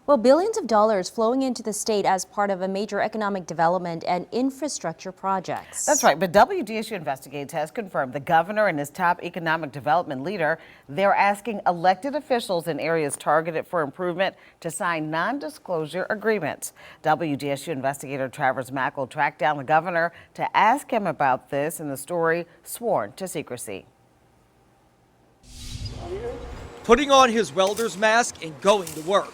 Well, billions of dollars flowing into the state as part of a major economic development and infrastructure projects. That's right, but WDSU Investigates has confirmed the governor and his top economic development leader, they're asking elected officials in areas targeted for improvement to sign non-disclosure agreements. WDSU investigator Travers Mackle tracked down the governor to ask him about this in the story Sworn to Secrecy. Putting on his welder's mask and going to work.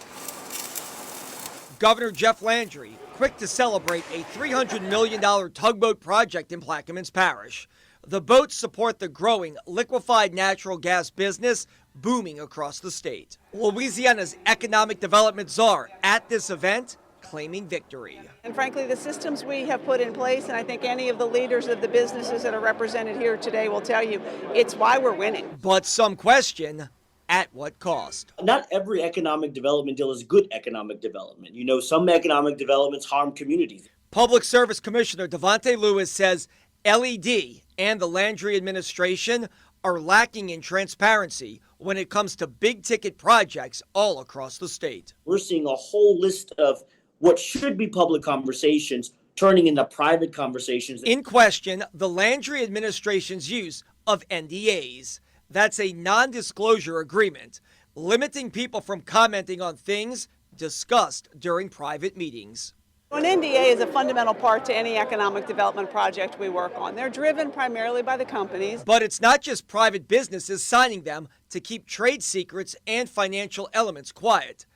Governor Jeff Landry, quick to celebrate a $300 million tugboat project in Plaquemines Parish. The boats support the growing liquefied natural gas business booming across the state. Louisiana's economic development czar at this event claiming victory. And frankly, the systems we have put in place, and I think any of the leaders of the businesses that are represented here today will tell you, it's why we're winning. But some question, at what cost? Not every economic development deal is good economic development. You know, some economic developments harm communities. Public Service Commissioner Devontae Lewis says LED and the Landry administration are lacking in transparency when it comes to big ticket projects all across the state. We're seeing a whole list of what should be public conversations turning into private conversations. In question, the Landry administration's use of NDAs. That's a non-disclosure agreement, limiting people from commenting on things discussed during private meetings. An NDA is a fundamental part to any economic development project we work on. They're driven primarily by the companies. But it's not just private businesses signing them to keep trade secrets and financial elements quiet.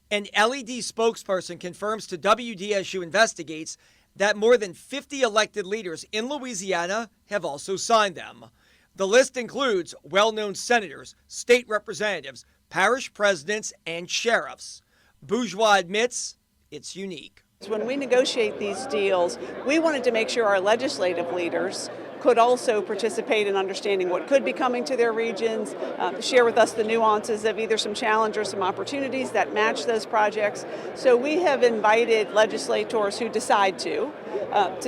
An LED spokesperson confirms to WDSU Investigates that more than 50 elected leaders in Louisiana have also signed them. The list includes well-known senators, state representatives, parish presidents, and sheriffs. Bourgeois admits it's unique. When we negotiate these deals, we wanted to make sure our legislative leaders could also participate in understanding what could be coming to their regions, share with us the nuances of either some challenge or some opportunities that match those projects. So we have invited legislators who decide to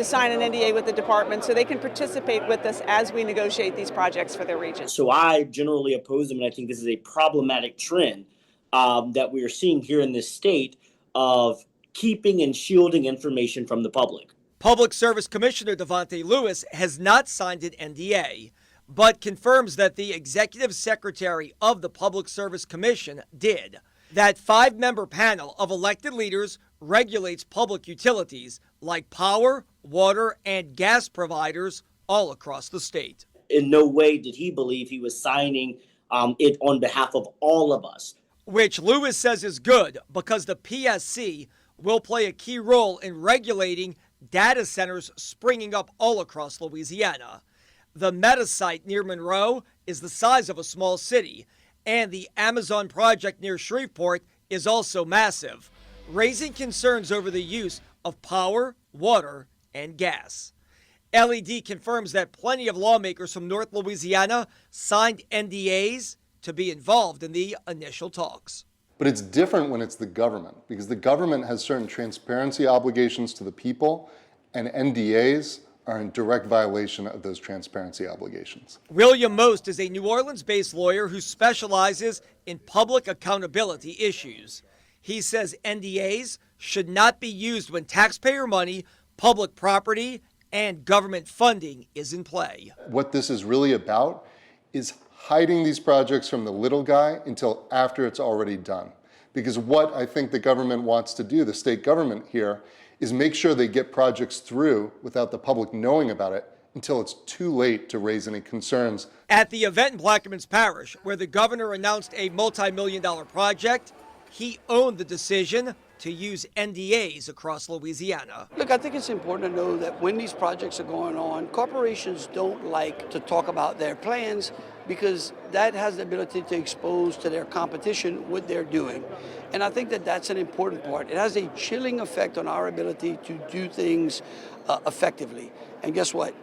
sign an NDA with the department so they can participate with us as we negotiate these projects for their region. So I generally oppose them, and I think this is a problematic trend that we are seeing here in this state of keeping and shielding information from the public. Public Service Commissioner Devontae Lewis has not signed an NDA, but confirms that the executive secretary of the Public Service Commission did. That 5-member panel of elected leaders regulates public utilities like power, water, and gas providers all across the state. In no way did he believe he was signing it on behalf of all of us. Which Lewis says is good because the PSC will play a key role in regulating data centers springing up all across Louisiana. The Meta site near Monroe is the size of a small city, and the Amazon project near Shreveport is also massive, raising concerns over the use of power, water, and gas. LED confirms that plenty of lawmakers from North Louisiana signed NDAs to be involved in the initial talks. But it's different when it's the government, because the government has certain transparency obligations to the people, and NDAs are in direct violation of those transparency obligations. William Most is a New Orleans-based lawyer who specializes in public accountability issues. He says NDAs should not be used when taxpayer money, public property, and government funding is in play. What this is really about is hiding these projects from the little guy until after it's already done. Because what I think the government wants to do, the state government here, is make sure they get projects through without the public knowing about it until it's too late to raise any concerns. At the event in Plaquemines Parish, where the governor announced a multi-million-dollar project, he owned the decision to use NDAs across Louisiana. Look, I think it's important to know that when these projects are going on, corporations don't like to talk about their plans because that has the ability to expose to their competition what they're doing. And I think that that's an important part. It has a chilling effect on our ability to do things effectively. And guess what?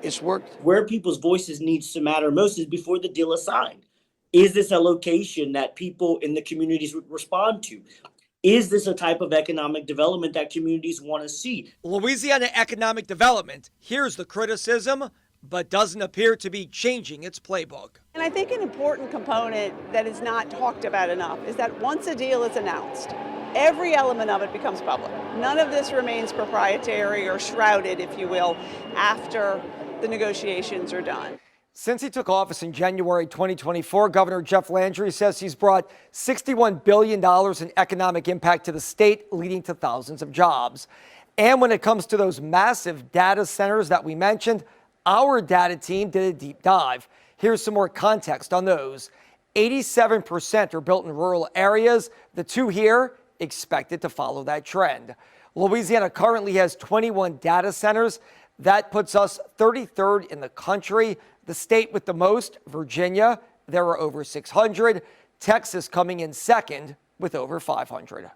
It's worked. Where people's voices needs to matter most is before the deal is signed. Is this a location that people in the communities would respond to? Is this a type of economic development that communities want to see? Louisiana Economic Development hears the criticism, but doesn't appear to be changing its playbook. And I think an important component that is not talked about enough is that once a deal is announced, every element of it becomes public. None of this remains proprietary or shrouded, if you will, after the negotiations are done. Since he took office in January 2024, Governor Jeff Landry says he's brought $61 billion in economic impact to the state, leading to thousands of jobs. And when it comes to those massive data centers that we mentioned, our data team did a deep dive. Here's some more context on those. 87% are built in rural areas. The two here expected to follow that trend. Louisiana currently has 21 data centers. That puts us 33rd in the country. The state with the most, Virginia, there are over 600. Texas coming in second with over 500.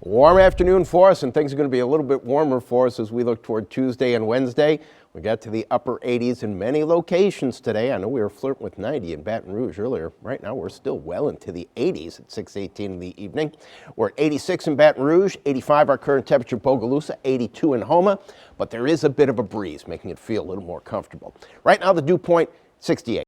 Warm afternoon for us, and things are going to be a little bit warmer for us as we look toward Tuesday and Wednesday. We got to the upper 80s in many locations today. I know we were flirting with 90 in Baton Rouge earlier. Right now, we're still well into the 80s at 6:18 in the evening. We're at 86 in Baton Rouge, 85 our current temperature Bogalusa, 82 in Houma, but there is a bit of a breeze, making it feel a little more comfortable. Right now, the dew point, 68.